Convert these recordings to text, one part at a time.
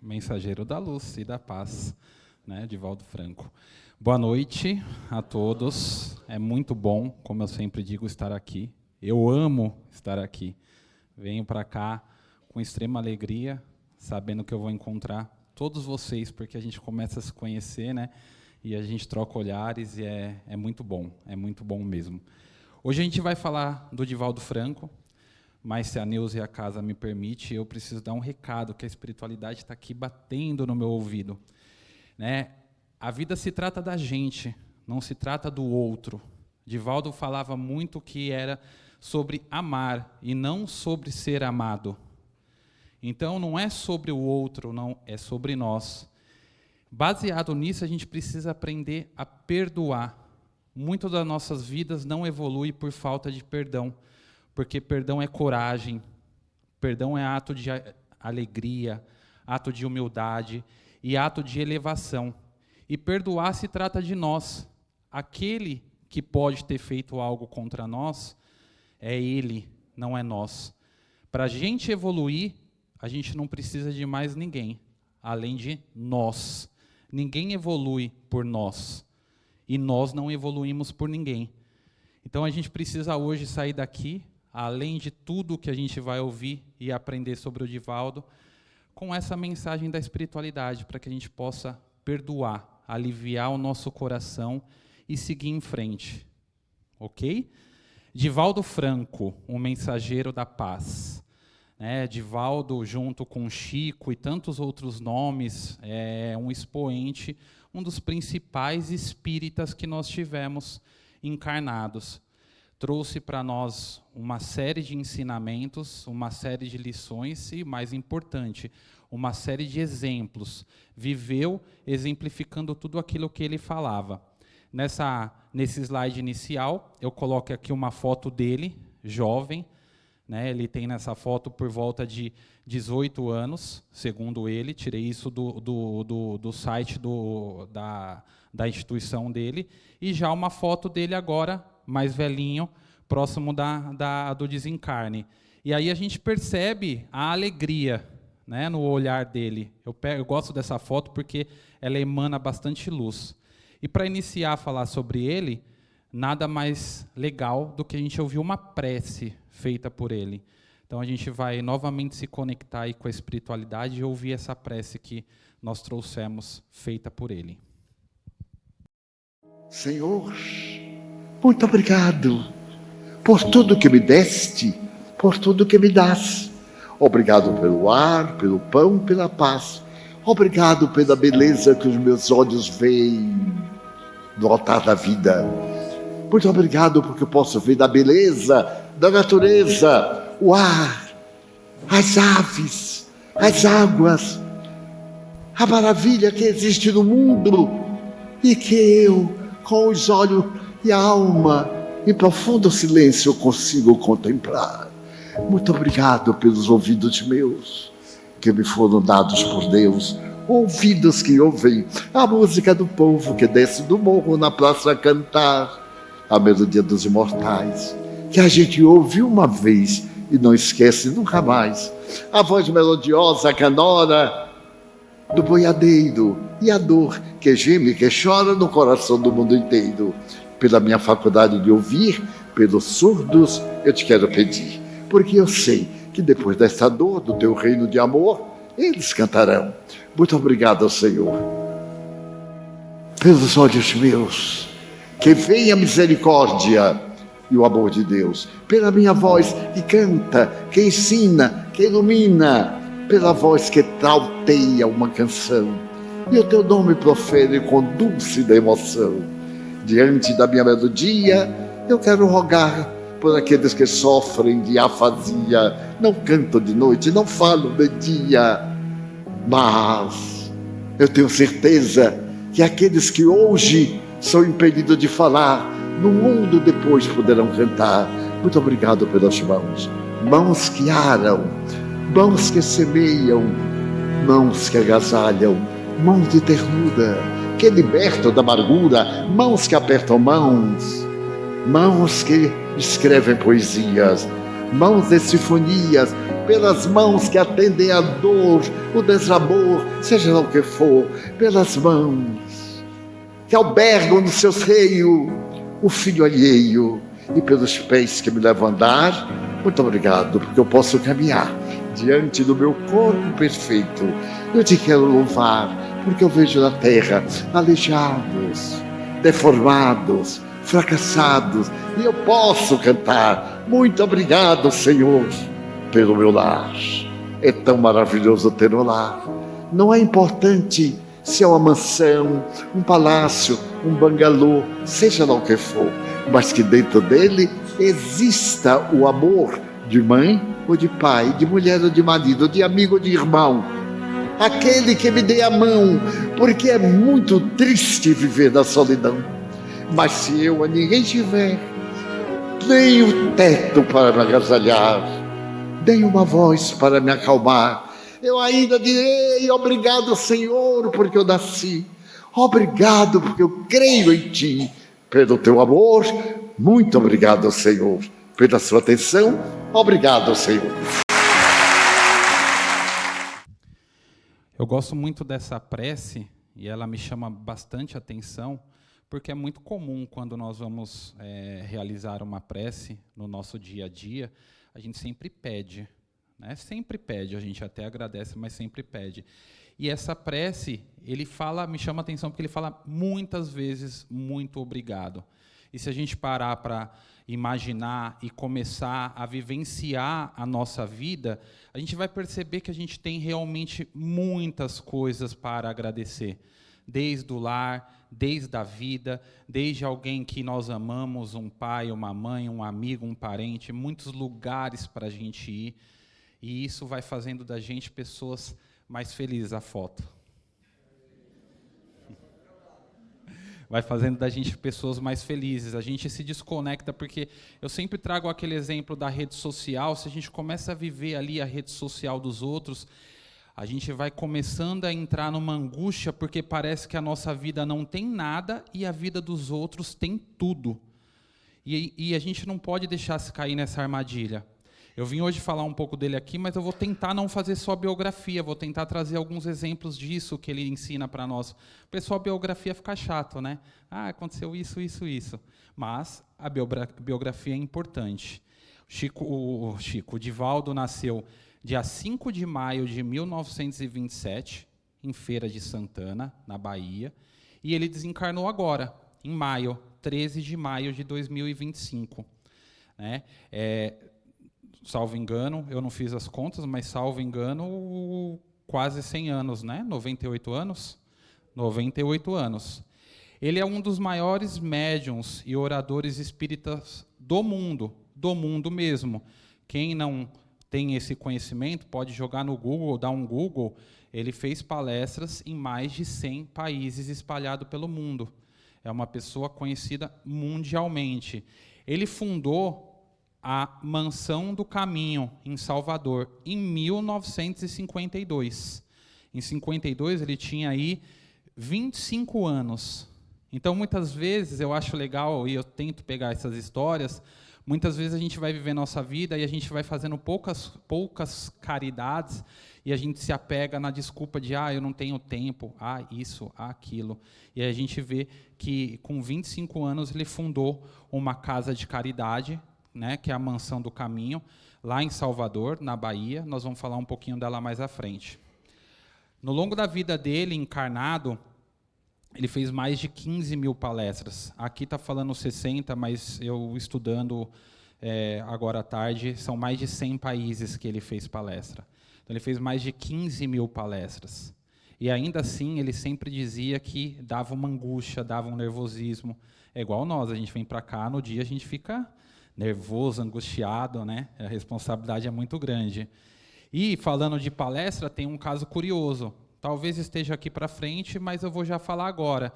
mensageiro da luz e da paz, né, Divaldo Franco. Boa noite a todos. É muito bom, como eu sempre digo, estar aqui. Eu amo estar aqui. Venho para cá com extrema alegria, sabendo que eu vou encontrar todos vocês, porque a gente começa a se conhecer, né? E a gente troca olhares e é muito bom mesmo. Hoje a gente vai falar do Divaldo Franco, mas se a Neuza e a casa me permite, eu preciso dar um recado, que a espiritualidade está aqui batendo no meu ouvido, né? A vida se trata da gente, não se trata do outro. Divaldo falava muito que era sobre amar e não sobre ser amado. Então, não é sobre o outro, não, é sobre nós. Baseado nisso, a gente precisa aprender a perdoar. Muito das nossas vidas não evolui por falta de perdão, porque perdão é coragem, perdão é ato de alegria, ato de humildade e ato de elevação. E perdoar se trata de nós. Aquele que pode ter feito algo contra nós é ele, não é nós. Para a gente evoluir, a gente não precisa de mais ninguém, além de nós. Ninguém evolui por nós, e nós não evoluímos por ninguém. Então a gente precisa hoje sair daqui, além de tudo que a gente vai ouvir e aprender sobre o Divaldo, com essa mensagem da espiritualidade, para que a gente possa perdoar, aliviar o nosso coração e seguir em frente. Ok? Divaldo Franco, um mensageiro da paz. Divaldo, junto com Chico e tantos outros nomes, é um expoente, um dos principais espíritas que nós tivemos encarnados. Trouxe para nós uma série de ensinamentos, uma série de lições e, mais importante, uma série de exemplos. Viveu exemplificando tudo aquilo que ele falava. Nesse slide inicial, eu coloco aqui uma foto dele, jovem. Ele tem nessa foto por volta de 18 anos, segundo ele. Tirei isso do site da instituição dele. E já uma foto dele agora, mais velhinho, próximo do desencarne. E aí a gente percebe a alegria, né, no olhar dele. Eu gosto dessa foto porque ela emana bastante luz. E para iniciar a falar sobre ele, nada mais legal do que a gente ouvir uma prece feita por ele. Então a gente vai novamente se conectar aí com a espiritualidade e ouvir essa prece que nós trouxemos feita por ele. Senhor, muito obrigado por tudo que me deste, por tudo que me dás. Obrigado pelo ar, pelo pão, pela paz. Obrigado pela beleza que os meus olhos veem no altar da vida. Muito obrigado porque eu posso ver da beleza da natureza, o ar, as aves, as águas, a maravilha que existe no mundo e que eu, com os olhos e a alma, em profundo silêncio, consigo contemplar. Muito obrigado pelos ouvidos meus, que me foram dados por Deus, ouvidos que ouvem a música do povo que desce do morro na praça a cantar a melodia dos imortais, que a gente ouve uma vez e não esquece nunca mais. A voz melodiosa, canora do boiadeiro e a dor que geme, que chora no coração do mundo inteiro. Pela minha faculdade de ouvir, pelos surdos, eu te quero pedir, porque eu sei que depois dessa dor do teu reino de amor, eles cantarão. Muito obrigado, Senhor, pelos olhos meus, que venha a misericórdia e o amor de Deus, pela minha voz que canta, que ensina, que ilumina, pela voz que trauteia uma canção, e o teu nome profere com dulce emoção. Diante da minha melodia, eu quero rogar por aqueles que sofrem de afasia, não canto de noite, não falo de dia, mas eu tenho certeza que aqueles que hoje são impedidos de falar, no mundo depois poderão cantar. Muito obrigado pelas mãos, mãos que aram, mãos que semeiam, mãos que agasalham, mãos de ternura, que libertam da amargura, mãos que apertam mãos, mãos que escrevem poesias, mãos de sinfonias, pelas mãos que atendem a dor, o desamor, seja lá o que for, pelas mãos que albergam no seu seio o filho alheio, e pelos pés que me levam a andar. Muito obrigado, porque eu posso caminhar diante do meu corpo perfeito. Eu te quero louvar, porque eu vejo na terra aleijados, deformados, fracassados, e eu posso cantar. Muito obrigado, Senhor, pelo meu lar. É tão maravilhoso ter um lar. Não é importante se é uma mansão, um palácio, um bangalô, seja lá o que for, mas que dentro dele exista o amor de mãe ou de pai, de mulher ou de marido, de amigo ou de irmão. Aquele que me dê a mão, porque é muito triste viver na solidão. Mas se eu a ninguém tiver, nem o teto para me agasalhar, nem uma voz para me acalmar, eu ainda direi: obrigado, Senhor, porque eu nasci. Obrigado, porque eu creio em Ti. Pelo Teu amor, muito obrigado, Senhor. Pela sua atenção, obrigado, Senhor. Eu gosto muito dessa prece, e ela me chama bastante atenção, porque é muito comum quando nós vamos realizar uma prece no nosso dia a dia, a gente sempre pede, né? Sempre pede, a gente até agradece, mas sempre pede. E essa prece, me chama atenção porque ele fala muitas vezes muito obrigado. E se a gente parar para imaginar e começar a vivenciar a nossa vida, a gente vai perceber que a gente tem realmente muitas coisas para agradecer. Desde o lar, desde a vida, desde alguém que nós amamos, um pai, uma mãe, um amigo, um parente, muitos lugares para a gente ir. E isso vai fazendo da gente pessoas mais felizes. A foto. Vai fazendo da gente pessoas mais felizes. A gente se desconecta, porque eu sempre trago aquele exemplo da rede social. Se a gente começa a viver ali a rede social dos outros, a gente vai começando a entrar numa angústia, porque parece que a nossa vida não tem nada e a vida dos outros tem tudo. E a gente não pode deixar se cair nessa armadilha. Eu vim hoje falar um pouco dele aqui, mas eu vou tentar não fazer só biografia, vou tentar trazer alguns exemplos disso que ele ensina para nós. O pessoal, biografia fica chato, né? Ah, aconteceu isso, isso, isso. Mas a biografia é importante. O Divaldo nasceu dia 5 de maio de 1927, em Feira de Santana, na Bahia, e ele desencarnou agora, em maio, 13 de maio de 2025. Né? Salvo engano, eu não fiz as contas, mas salvo engano, quase 100 anos, né? 98 anos? 98 anos. Ele é um dos maiores médiuns e oradores espíritas do mundo mesmo. Quem não tem esse conhecimento pode jogar no Google, dar um Google. Ele fez palestras em mais de 100 países espalhados pelo mundo. É uma pessoa conhecida mundialmente. Ele fundou a Mansão do Caminho, em Salvador, em 1952. Em 52, ele tinha aí 25 anos. Então, muitas vezes, eu acho legal, e eu tento pegar essas histórias, muitas vezes a gente vai viver nossa vida e a gente vai fazendo poucas caridades, e a gente se apega na desculpa de, eu não tenho tempo, isso, aquilo. E a gente vê que, com 25 anos, ele fundou uma casa de caridade, né, que é a Mansão do Caminho, lá em Salvador, na Bahia. Nós vamos falar um pouquinho dela mais à frente. No longo da vida dele, encarnado, ele fez mais de 15 mil palestras. Aqui está falando 60, mas eu estudando agora à tarde, são mais de 100 países que ele fez palestra. Então, ele fez mais de 15 mil palestras. E ainda assim, ele sempre dizia que dava uma angústia, dava um nervosismo. É igual nós, a gente vem para cá, no dia a gente fica nervoso, angustiado, né? A responsabilidade é muito grande. E, falando de palestra, tem um caso curioso. Talvez esteja aqui para frente, mas eu vou já falar agora.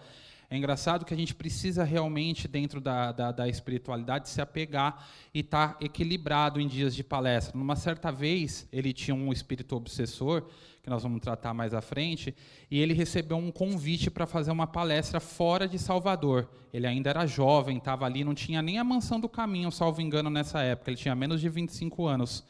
É engraçado que a gente precisa realmente, dentro da espiritualidade, se apegar e estar equilibrado em dias de palestra. Numa certa vez, ele tinha um espírito obsessor, que nós vamos tratar mais à frente, e ele recebeu um convite para fazer uma palestra fora de Salvador. Ele ainda era jovem, estava ali, não tinha nem a Mansão do Caminho, salvo engano, nessa época. Ele tinha menos de 25 anos.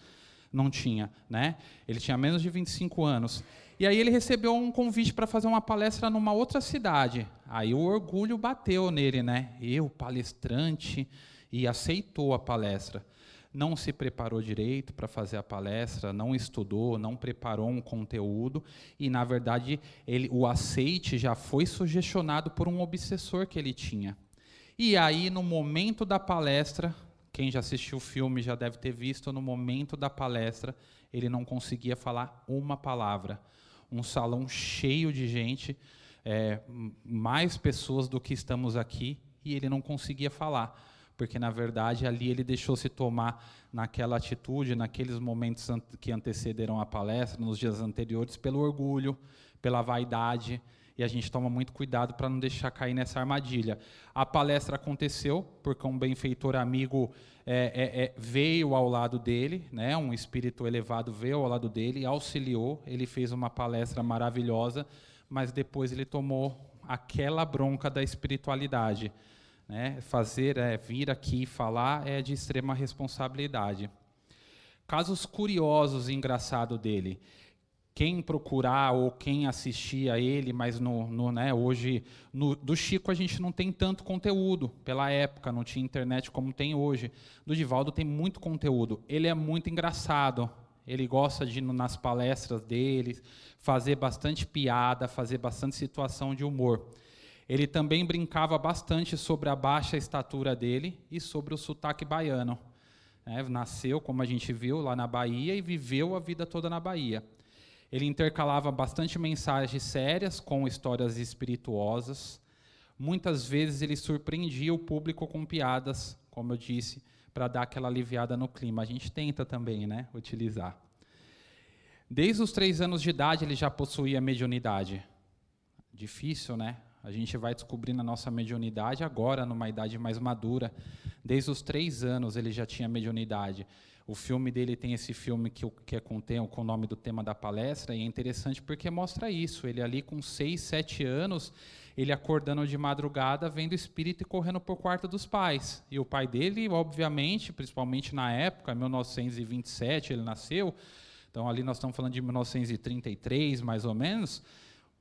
Não tinha, né? Ele tinha menos de 25 anos. E aí ele recebeu um convite para fazer uma palestra numa outra cidade. Aí o orgulho bateu nele, né? Eu, palestrante, e aceitou a palestra. Não se preparou direito para fazer a palestra, não estudou, não preparou um conteúdo, e, na verdade, o aceite já foi sugestionado por um obsessor que ele tinha. E aí, no momento da palestra, quem já assistiu o filme já deve ter visto, no momento da palestra, ele não conseguia falar uma palavra. Um salão cheio de gente, mais pessoas do que estamos aqui, e ele não conseguia falar, porque, na verdade, ali ele deixou-se tomar naquela atitude, naqueles momentos que antecederam a palestra, nos dias anteriores, pelo orgulho, pela vaidade, e a gente toma muito cuidado para não deixar cair nessa armadilha. A palestra aconteceu porque um benfeitor amigo veio ao lado dele, né, um espírito elevado veio ao lado dele, auxiliou, ele fez uma palestra maravilhosa, mas depois ele tomou aquela bronca da espiritualidade. Né? Vir aqui falar é de extrema responsabilidade. Casos curiosos e engraçados dele. Quem procurar ou quem assistir a ele, mas hoje, do Chico a gente não tem tanto conteúdo, pela época, não tinha internet como tem hoje. Do Divaldo tem muito conteúdo. Ele é muito engraçado, ele gosta de ir nas palestras dele, fazer bastante piada, fazer bastante situação de humor. Ele também brincava bastante sobre a baixa estatura dele e sobre o sotaque baiano. Nasceu, como a gente viu, lá na Bahia e viveu a vida toda na Bahia. Ele intercalava bastante mensagens sérias com histórias espirituosas. Muitas vezes ele surpreendia o público com piadas, como eu disse, para dar aquela aliviada no clima. A gente tenta também, né, utilizar. Desde os 3 anos de idade ele já possuía mediunidade. Difícil, né? A gente vai descobrindo a nossa mediunidade agora, numa idade mais madura. Desde os 3 anos ele já tinha mediunidade. O filme dele tem esse filme que contém com o nome do tema da palestra, e é interessante porque mostra isso. Ele ali com 6, 7 anos, ele acordando de madrugada, vendo espírito e correndo para o quarto dos pais. E o pai dele, obviamente, principalmente na época, 1927 ele nasceu, então ali nós estamos falando de 1933, mais ou menos,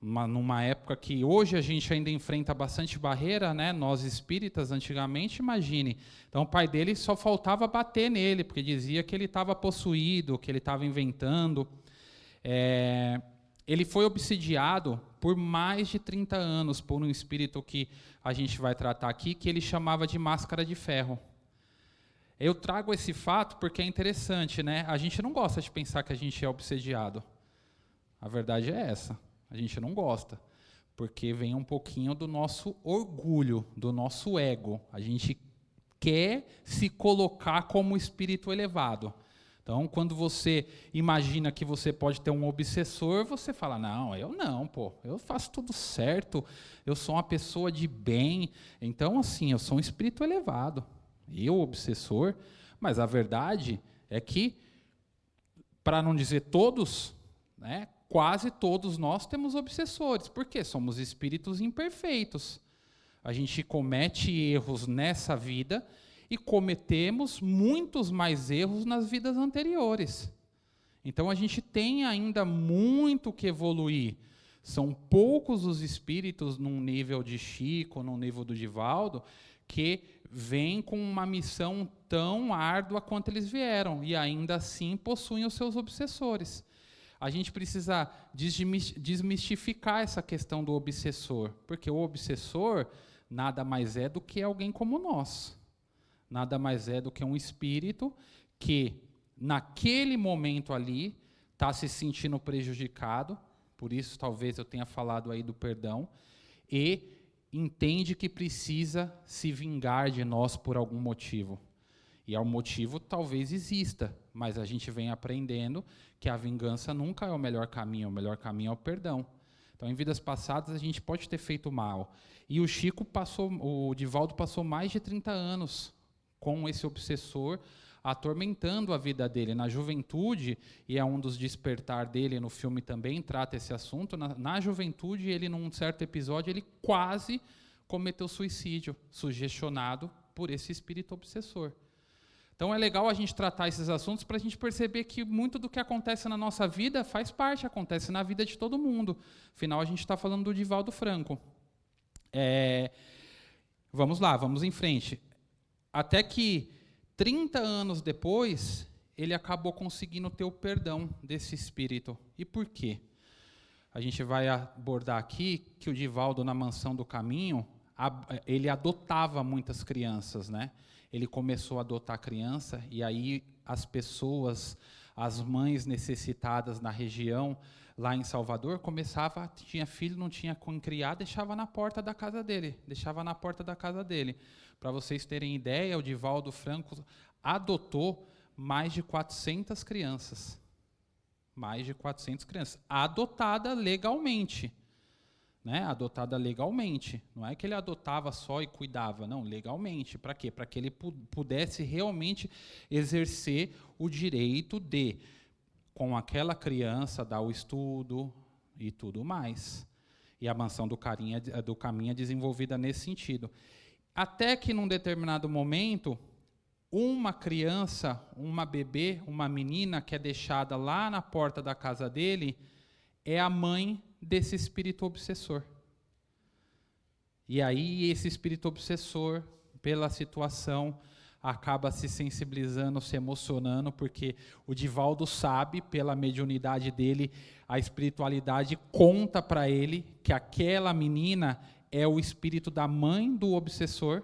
numa época que hoje a gente ainda enfrenta bastante barreira, né? Nós espíritas, antigamente, imagine. Então, o pai dele só faltava bater nele, porque dizia que ele estava possuído, que ele estava inventando. Ele foi obsidiado por mais de 30 anos por um espírito que a gente vai tratar aqui, que ele chamava de máscara de ferro. Eu trago esse fato porque é interessante, né? A gente não gosta de pensar que a gente é obsediado. A verdade é essa. A gente não gosta, porque vem um pouquinho do nosso orgulho, do nosso ego. A gente quer se colocar como espírito elevado. Então, quando você imagina que você pode ter um obsessor, você fala, não, eu faço tudo certo, eu sou uma pessoa de bem, então, assim, eu sou um espírito elevado. Eu, obsessor, mas a verdade é que, para não dizer todos, né, quase todos nós temos obsessores, porque somos espíritos imperfeitos. A gente comete erros nessa vida e cometemos muitos mais erros nas vidas anteriores. Então, a gente tem ainda muito que evoluir. São poucos os espíritos, num nível de Chico, num nível do Divaldo, que vêm com uma missão tão árdua quanto eles vieram, e ainda assim possuem os seus obsessores. A gente precisa desmistificar essa questão do obsessor, porque o obsessor nada mais é do que alguém como nós. Nada mais é do que um espírito que, naquele momento ali, está se sentindo prejudicado, por isso talvez eu tenha falado aí do perdão, e entende que precisa se vingar de nós por algum motivo. E o motivo talvez exista, mas a gente vem aprendendo que a vingança nunca é o melhor caminho é o perdão. Então, em vidas passadas, a gente pode ter feito mal. E o Divaldo passou mais de 30 anos com esse obsessor, atormentando a vida dele. Na juventude, e é um dos despertar dele, no filme também trata esse assunto, na juventude, ele, num certo episódio, ele quase cometeu suicídio, sugestionado por esse espírito obsessor. Então é legal a gente tratar esses assuntos para a gente perceber que muito do que acontece na nossa vida faz parte, acontece na vida de todo mundo. Afinal, a gente está falando do Divaldo Franco. Vamos lá, vamos em frente. Até que 30 anos depois, ele acabou conseguindo ter o perdão desse espírito. E por quê? A gente vai abordar aqui que o Divaldo, na Mansão do Caminho, ele adotava muitas crianças, né? Ele começou a adotar criança, e aí as pessoas, as mães necessitadas na região, lá em Salvador, tinha filho, não tinha com criar, deixava na porta da casa dele. Para vocês terem ideia, o Divaldo Franco adotou mais de 400 crianças. Mais de 400 crianças. Adotada legalmente. Né? Adotada legalmente. Não é que ele adotava só e cuidava, não, legalmente. Para quê? Para que ele pudesse realmente exercer o direito de, com aquela criança, dar o estudo e tudo mais. E a Mansão do Caminho é desenvolvida nesse sentido. Até que, num determinado momento, uma criança, uma bebê, uma menina que é deixada lá na porta da casa dele, é a mãe desse espírito obsessor. E aí esse espírito obsessor, pela situação, acaba se sensibilizando, se emocionando, porque o Divaldo sabe, pela mediunidade dele, a espiritualidade conta para ele que aquela menina é o espírito da mãe do obsessor.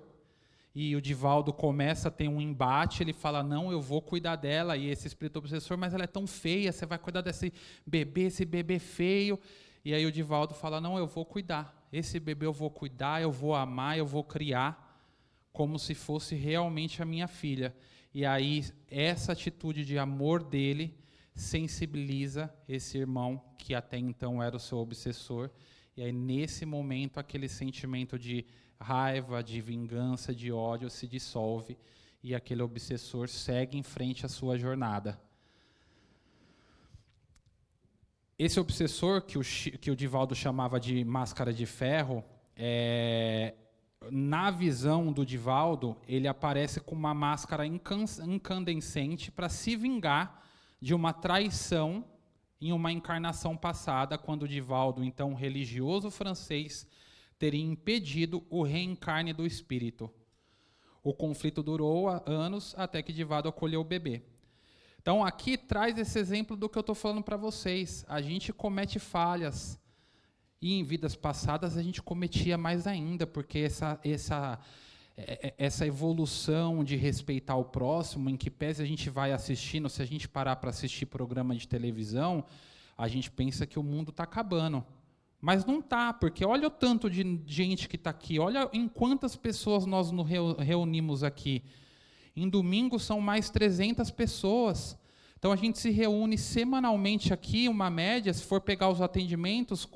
E o Divaldo começa a ter um embate, ele fala, não, eu vou cuidar dela, e esse espírito obsessor, mas ela é tão feia, você vai cuidar esse bebê feio. E aí o Divaldo fala, não, eu vou cuidar, esse bebê eu vou cuidar, eu vou amar, eu vou criar, como se fosse realmente a minha filha. E aí essa atitude de amor dele sensibiliza esse irmão, que até então era o seu obsessor, e aí nesse momento aquele sentimento de raiva, de vingança, de ódio se dissolve e aquele obsessor segue em frente à sua jornada. Esse obsessor, que o Divaldo chamava de máscara de ferro, na visão do Divaldo, ele aparece com uma máscara incandescente para se vingar de uma traição em uma encarnação passada, quando o Divaldo, então religioso francês, teria impedido o reencarne do espírito. O conflito durou anos até que Divaldo acolheu o bebê. Então, aqui traz esse exemplo do que eu estou falando para vocês. A gente comete falhas. E em vidas passadas a gente cometia mais ainda, porque essa evolução de respeitar o próximo, em que pese a gente vai assistindo, se a gente parar para assistir programa de televisão, a gente pensa que o mundo está acabando. Mas não está, porque olha o tanto de gente que está aqui, olha em quantas pessoas nós nos reunimos aqui. Em domingo são mais 300 pessoas. Então a gente se reúne semanalmente aqui, uma média, se for pegar os atendimentos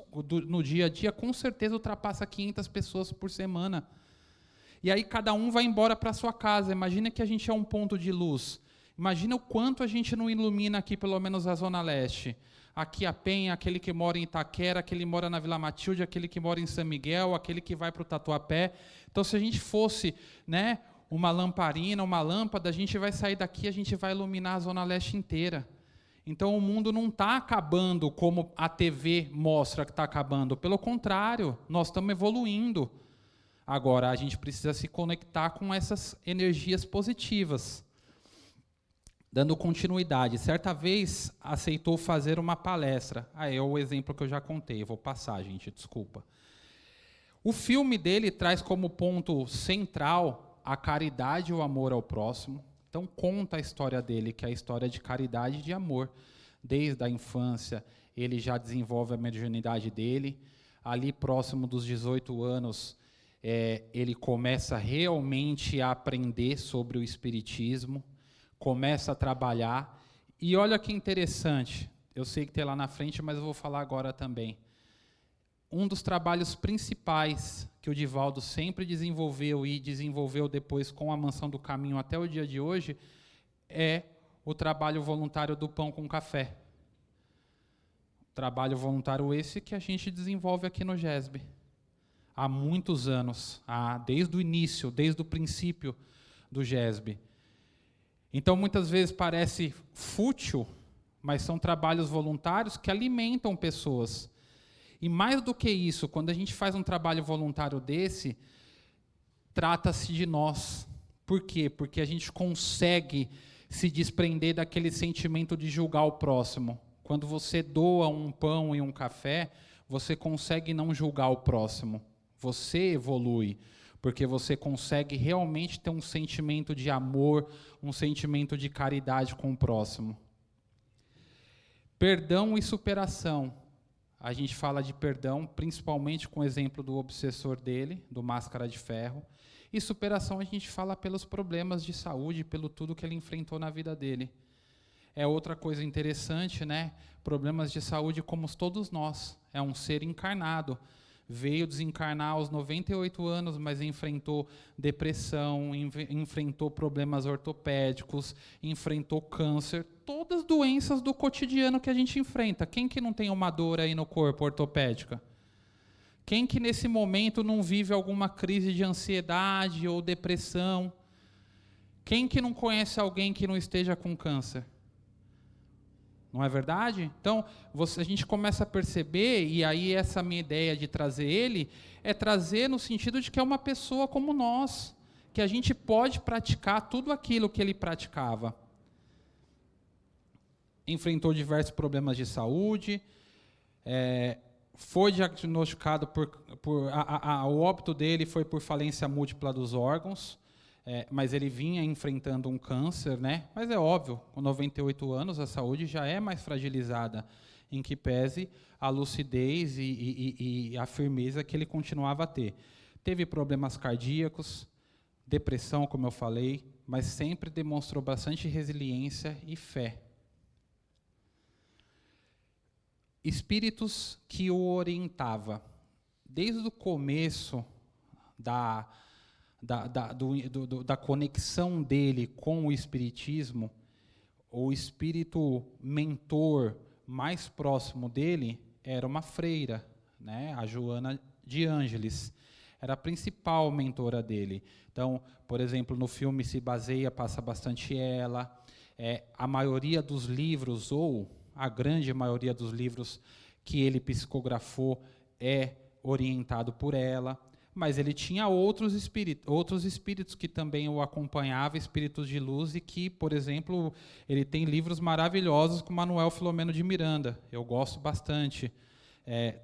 no dia a dia, com certeza ultrapassa 500 pessoas por semana. E aí cada um vai embora para a sua casa. Imagina que a gente é um ponto de luz. Imagina o quanto a gente não ilumina aqui, pelo menos a Zona Leste. Aqui a Penha, aquele que mora em Itaquera, aquele que mora na Vila Matilde, aquele que mora em São Miguel, aquele que vai para o Tatuapé. Então, se a gente fosse, né, uma lamparina, uma lâmpada, a gente vai sair daqui, a gente vai iluminar a Zona Leste inteira. Então, o mundo não está acabando como a TV mostra que está acabando. Pelo contrário, nós estamos evoluindo. Agora, a gente precisa se conectar com essas energias positivas. Dando continuidade, certa vez aceitou fazer uma palestra. É o exemplo que eu já contei, eu vou passar, gente, desculpa. O filme dele traz como ponto central a caridade e o amor ao próximo. Então conta a história dele, que é a história de caridade e de amor. Desde a infância, ele já desenvolve a mediunidade dele. Ali, próximo dos 18 anos, ele começa realmente a aprender sobre o espiritismo, começa a trabalhar, e olha que interessante, eu sei que tem lá na frente, mas eu vou falar agora também. Um dos trabalhos principais que o Divaldo sempre desenvolveu, e desenvolveu depois com a Mansão do Caminho até o dia de hoje, é o trabalho voluntário do pão com café. Trabalho voluntário esse que a gente desenvolve aqui no GESB. Há muitos anos, desde o início, desde o princípio do GESB. Então, muitas vezes parece fútil, mas são trabalhos voluntários que alimentam pessoas. E mais do que isso, quando a gente faz um trabalho voluntário desse, trata-se de nós. Por quê? Porque a gente consegue se desprender daquele sentimento de julgar o próximo. Quando você doa um pão e um café, você consegue não julgar o próximo. Você evolui, porque você consegue realmente ter um sentimento de amor, um sentimento de caridade com o próximo. Perdão e superação. A gente fala de perdão, principalmente com o exemplo do obsessor dele, do Máscara de Ferro. E superação a gente fala pelos problemas de saúde, pelo tudo que ele enfrentou na vida dele. É outra coisa interessante, né? Problemas de saúde como todos nós. É um ser encarnado. Veio desencarnar aos 98 anos, mas enfrentou depressão, enfrentou problemas ortopédicos, enfrentou câncer, todas doenças do cotidiano que a gente enfrenta. Quem que não tem uma dor aí no corpo ortopédica? Quem que nesse momento não vive alguma crise de ansiedade ou depressão? Quem que não conhece alguém que não esteja com câncer? Não é verdade? Então, a gente começa a perceber, e aí essa minha ideia de trazer ele, é trazer no sentido de que é uma pessoa como nós, que a gente pode praticar tudo aquilo que ele praticava. Enfrentou diversos problemas de saúde, foi diagnosticado o óbito dele foi por falência múltipla dos órgãos, mas ele vinha enfrentando um câncer, né? Mas é óbvio, com 98 anos a saúde já é mais fragilizada, em que pese a lucidez e a firmeza que ele continuava a ter. Teve problemas cardíacos, depressão, como eu falei, mas sempre demonstrou bastante resiliência e fé. Espíritos que o orientava. Desde o começo da conexão dele com o espiritismo, o espírito mentor mais próximo dele era uma freira, né? A Joana de Ângeles. Era a principal mentora dele. Então, por exemplo, no filme se baseia, passa bastante ela. A maioria dos livros, ou a grande maioria dos livros que ele psicografou é orientado por ela. Mas ele tinha outros espíritos que também o acompanhavam, espíritos de luz, e que, por exemplo, ele tem livros maravilhosos com Manuel Filomeno de Miranda. Eu gosto bastante.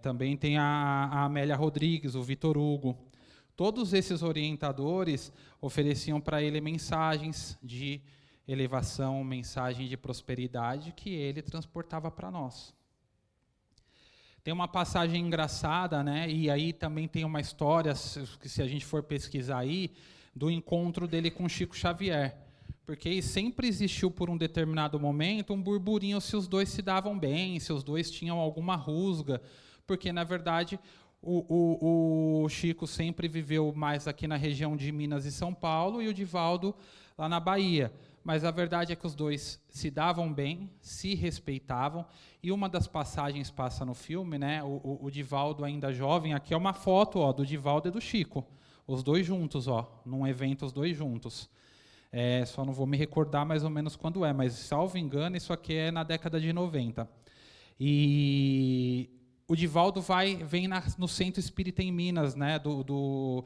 Também tem a Amélia Rodrigues, o Vitor Hugo. Todos esses orientadores ofereciam para ele mensagens de elevação, mensagem de prosperidade que ele transportava para nós. Tem uma passagem engraçada, né? E aí também tem uma história, que se a gente for pesquisar aí, do encontro dele com Chico Xavier. Porque sempre existiu, por um determinado momento, um burburinho se os dois se davam bem, se os dois tinham alguma rusga. Porque, na verdade, o Chico sempre viveu mais aqui na região de Minas e São Paulo, e o Divaldo lá na Bahia. Mas a verdade é que os dois se davam bem, se respeitavam, e uma das passagens passa no filme, né? O Divaldo ainda jovem, aqui é uma foto do Divaldo e do Chico, os dois juntos, num evento, os dois juntos. Só não vou me recordar mais ou menos quando mas, salvo engano, isso aqui é na década de 90. E o Divaldo vem no Centro Espírita em Minas, né, do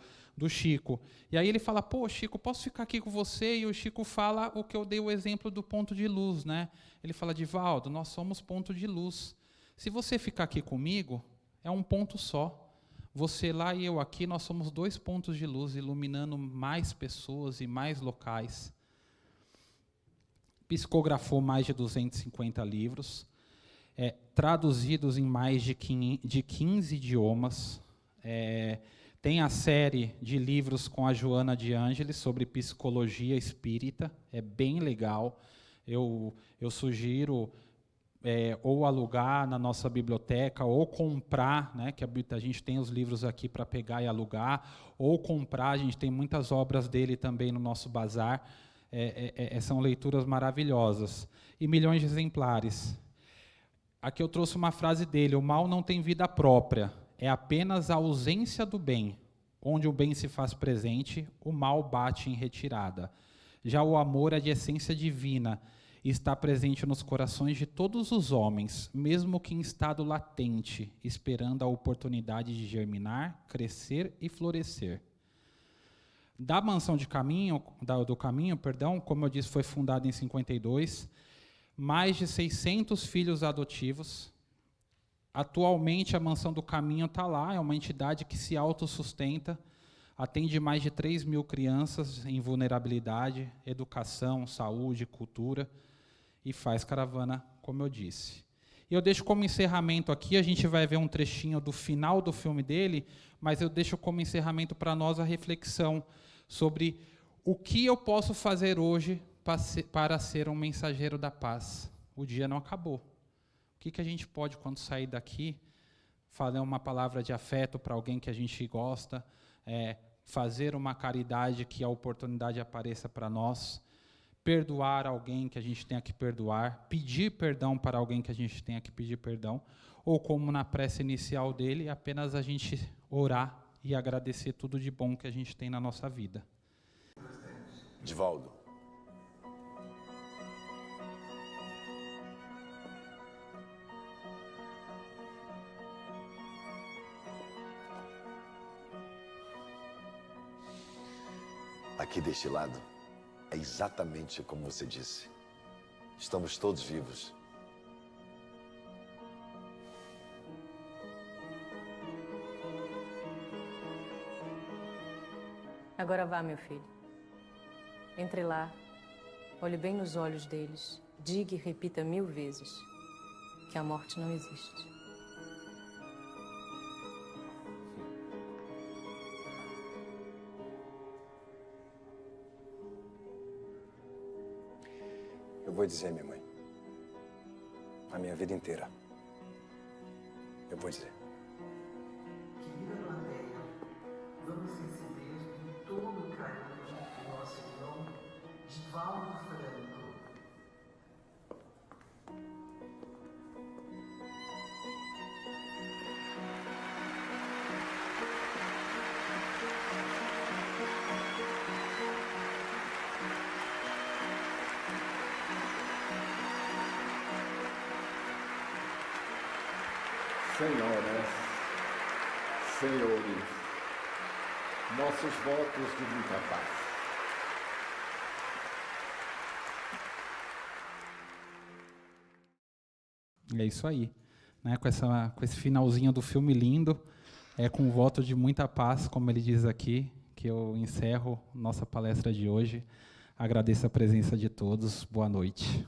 Chico. E aí ele fala, pô, Chico, posso ficar aqui com você? E o Chico fala o que eu dei o exemplo do ponto de luz, né? Ele fala, Divaldo, nós somos ponto de luz. Se você ficar aqui comigo, é um ponto só. Você lá e eu aqui, nós somos 2 pontos de luz, iluminando mais pessoas e mais locais. Psicografou mais de 250 livros, traduzidos em mais de 15 idiomas. Tem a série de livros com a Joana de Ângeles sobre psicologia espírita, é bem legal. Eu sugiro ou alugar na nossa biblioteca, ou comprar, né, que a gente tem os livros aqui para pegar e alugar, ou comprar, a gente tem muitas obras dele também no nosso bazar. São leituras maravilhosas. E milhões de exemplares. Aqui eu trouxe uma frase dele, o mal não tem vida própria. É apenas a ausência do bem. Onde o bem se faz presente, o mal bate em retirada. Já o amor é de essência divina e está presente nos corações de todos os homens, mesmo que em estado latente, esperando a oportunidade de germinar, crescer e florescer. Da Mansão do Caminho, como eu disse, foi fundada em 52, mais de 600 filhos adotivos. Atualmente, a Mansão do Caminho está lá, é uma entidade que se autossustenta, atende mais de 3 mil crianças em vulnerabilidade, educação, saúde, cultura, e faz caravana, como eu disse. E eu deixo como encerramento aqui, a gente vai ver um trechinho do final do filme dele, mas eu deixo como encerramento para nós a reflexão sobre o que eu posso fazer hoje para ser um mensageiro da paz. O dia não acabou. O que a gente pode, quando sair daqui, falar uma palavra de afeto para alguém que a gente gosta, fazer uma caridade que a oportunidade apareça para nós, perdoar alguém que a gente tenha que perdoar, pedir perdão para alguém que a gente tenha que pedir perdão, ou como na prece inicial dele, apenas a gente orar e agradecer tudo de bom que a gente tem na nossa vida. Divaldo. Aqui deste lado, é exatamente como você disse. Estamos todos vivos. Agora vá, meu filho. Entre lá, olhe bem nos olhos deles, diga e repita 1000 vezes que a morte não existe. Eu vou dizer, minha mãe. A minha vida inteira. Eu vou dizer. Querida plateia, vamos receber com todo o carinho o nosso irmão Divaldo Franco. Senhoras, senhores, nossos votos de muita paz. É isso aí, né? Com esse finalzinho do filme lindo, com um voto de muita paz, como ele diz aqui, que eu encerro nossa palestra de hoje. Agradeço a presença de todos. Boa noite.